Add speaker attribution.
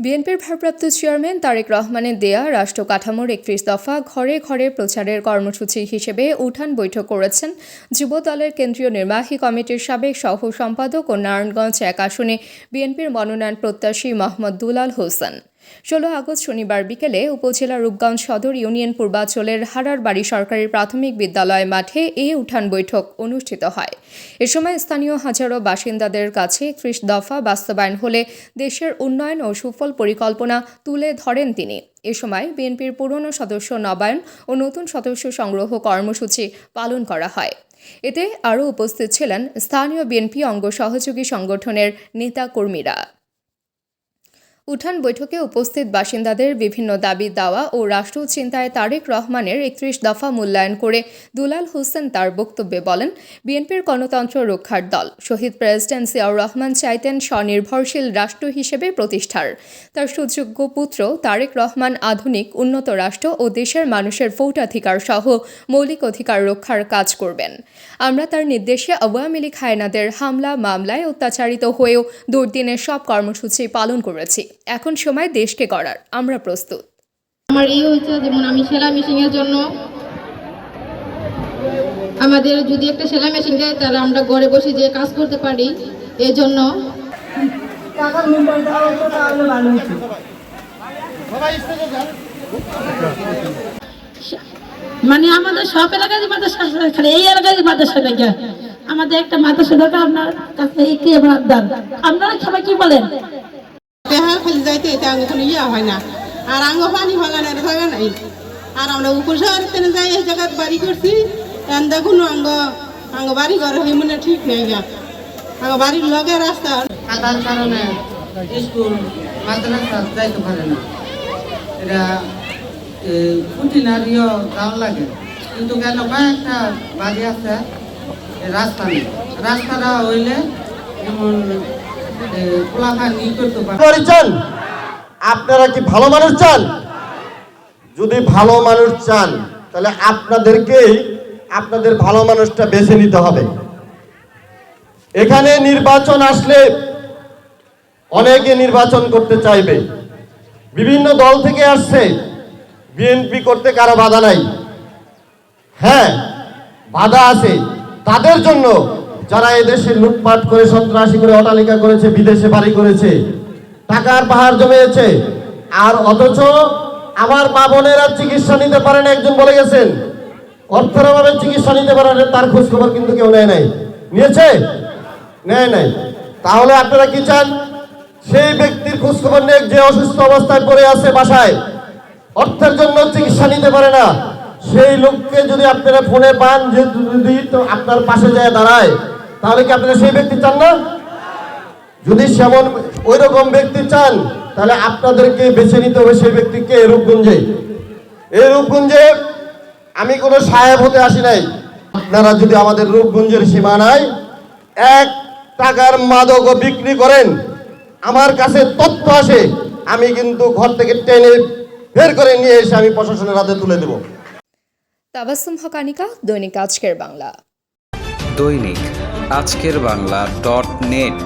Speaker 1: বিএনপির ভারপ্রাপ্ত চেয়ারম্যান তারেক রহমানের দেয়া রাষ্ট্র কাঠামোর ৩১ দফা ঘরে ঘরে প্রচারের কর্মসূচি হিসেবে উঠান বৈঠক করেছেন যুব দলের কেন্দ্রীয় নির্বাহী কমিটির সাবেক সহ সম্পাদক ও নারায়ণগঞ্জ ১ আসনে বিএনপির মনোনয়ন প্রত্যাশী মোহাম্মদ দুলাল হোসেন। ১৬ আগস্ট শনিবার বিকেলে উপজেলার রূপগঞ্জ সদর ইউনিয়ন পূর্বাঞ্চলের হারারবাড়ি সরকারি প্রাথমিক বিদ্যালয় মাঠে এই উঠান বৈঠক অনুষ্ঠিত হয়। এ সময় স্থানীয় হাজারো বাসিন্দাদের কাছে ৩১ দফা বাস্তবায়ন হলে দেশের উন্নয়ন ও সুফল পরিকল্পনা তুলে ধরেন তিনি। এ সময় বিএনপির পুরনো সদস্য নবায়ন ও নতুন সদস্য সংগ্রহ কর্মসূচি পালন করা হয়। এতে আরও উপস্থিত ছিলেন স্থানীয় বিএনপি অঙ্গ সহযোগী সংগঠনের নেতাকর্মীরা। উঠান বৈঠকে উপস্থিত বাসিন্দাদের বিভিন্ন দাবি দাওয়া ও রাষ্ট্র চিন্তায় তারেক রহমানের ৩১ দফা মূল্যায়ন করে দুলাল হোসেন তার বক্তব্যে বলেন, বিএনপির গণতন্ত্র রক্ষার দল শহীদ প্রেসিডেন্ট জিয়াউর রহমান চাইতেন স্বনির্ভরশীল রাষ্ট্র হিসেবে প্রতিষ্ঠার। তার সুযোগ্য পুত্র তারেক রহমান আধুনিক উন্নত রাষ্ট্র ও দেশের মানুষের ভোটাধিকার সহ মৌলিক অধিকার রক্ষার কাজ করবেন। আমরা তার নির্দেশে আওয়ামী লীগ হায়নাদের হামলা মামলায় অত্যাচারিত হয়েও দুর্দিনের সব কর্মসূচি পালন করেছি। এখন সময় দেশকে গড়ার, আমরা প্রস্তুত।
Speaker 2: আমার এই হয়েছে যেমন আমি সেলাই মেশিনের জন্য আমাদের যদি একটা সেলাই মেশিন দেয় তাহলে আমরা ঘরে বসে যে কাজ করতে পারি, এই জন্য মানে আমাদের সব এলাকায় মাদ্রাসা খালি এই এলাকায় মাদ্রাসা থেকে আমাদের একটা মাদ্রাসা দরকার। আপনার কাছে একটি দান, আপনারা সবাই কি বলেন? খালি যাইতে আঙ্গ কোনো ইয়া হয় না, আর আঙ্গ পানি ভাগানের জায়গা নাই। আর আমরা উপশহরের তেনে যাই এই জায়গায় বাড়ি করছি, দেখুন আঙ্গ বাড়ি ঘর হয়ে মনে ঠিক নেই গা, আঙ্গ বাড়ির লগে রাস্তা কাদার কারণে স্কুল মাদ্রাসা যাইতে পারে না। এটা খুঁটিনারিও দাম লাগে, কিন্তু কেন কয়েকটা বাড়ি আছে রাস্তা নেই। রাস্তাটা হইলে যেমন
Speaker 3: আপনারা কি ভালো মানুষ চান? যদি ভালো মানুষ চান তাহলে আপনাদেরকেই আপনাদের ভালো মানুষটা বেছে নিতে হবে। এখানে নির্বাচন আসলে অনেকে নির্বাচন করতে চাইবে, বিভিন্ন দল থেকে আসছে, বিএনপি করতে কারো বাধা নাই। হ্যাঁ, বাধা আছে তাদের জন্য যারা এদেশে লুটপাট করে, সন্ত্রাসী করে, অট্টালিকা করেছে, বিদেশে বাড়ি করেছে, টাকার পাহাড় জমিয়েছে, আর অথচ আমার মা বোনেরা চিকিৎসা নিতে পারে না। একজন বলে গেছেন অর্থের অভাবে চিকিৎসা নিতে পারে না, তার খোঁজ খবর কিন্তু কেউ নেয় নাই। নিয়েছে? নেয় নাই। তাহলে আপনারা কি চান? সেই ব্যক্তির খোঁজ খবর নেই যে অসুস্থ অবস্থায় পড়ে আছে বাসায়, অর্থের জন্য চিকিৎসা নিতে পারে না। সেই লোককে যদি আপনারা ফোনে পান, যে যদি আপনার পাশে যায় দাঁড়ায়, তাহলে কি আপনারা সেই ব্যক্তি চান না? যদি সেমন ওই রকম ব্যক্তি চান তাহলে আপনাদেরকে বেছে নিতে হবে সেই ব্যক্তিকে। রূপগঞ্জে, এই রূপগঞ্জে আমি কোনো সাহেব হতে আসি নাই। আপনারা যদি আমাদের রূপগঞ্জের সীমানায় 1 টাকার মাদকও বিক্রি করেন, আমার কাছে তথ্য আসে, আমি কিন্তু ঘর থেকে টেনে বের করে নিয়ে এসে আমি প্রশাসনের হাতে তুলে দেব।
Speaker 1: তাবাসসুম হক আনিকা, দৈনিক আজকের বাংলা।
Speaker 4: দৈনিক আজকের বাংলা .net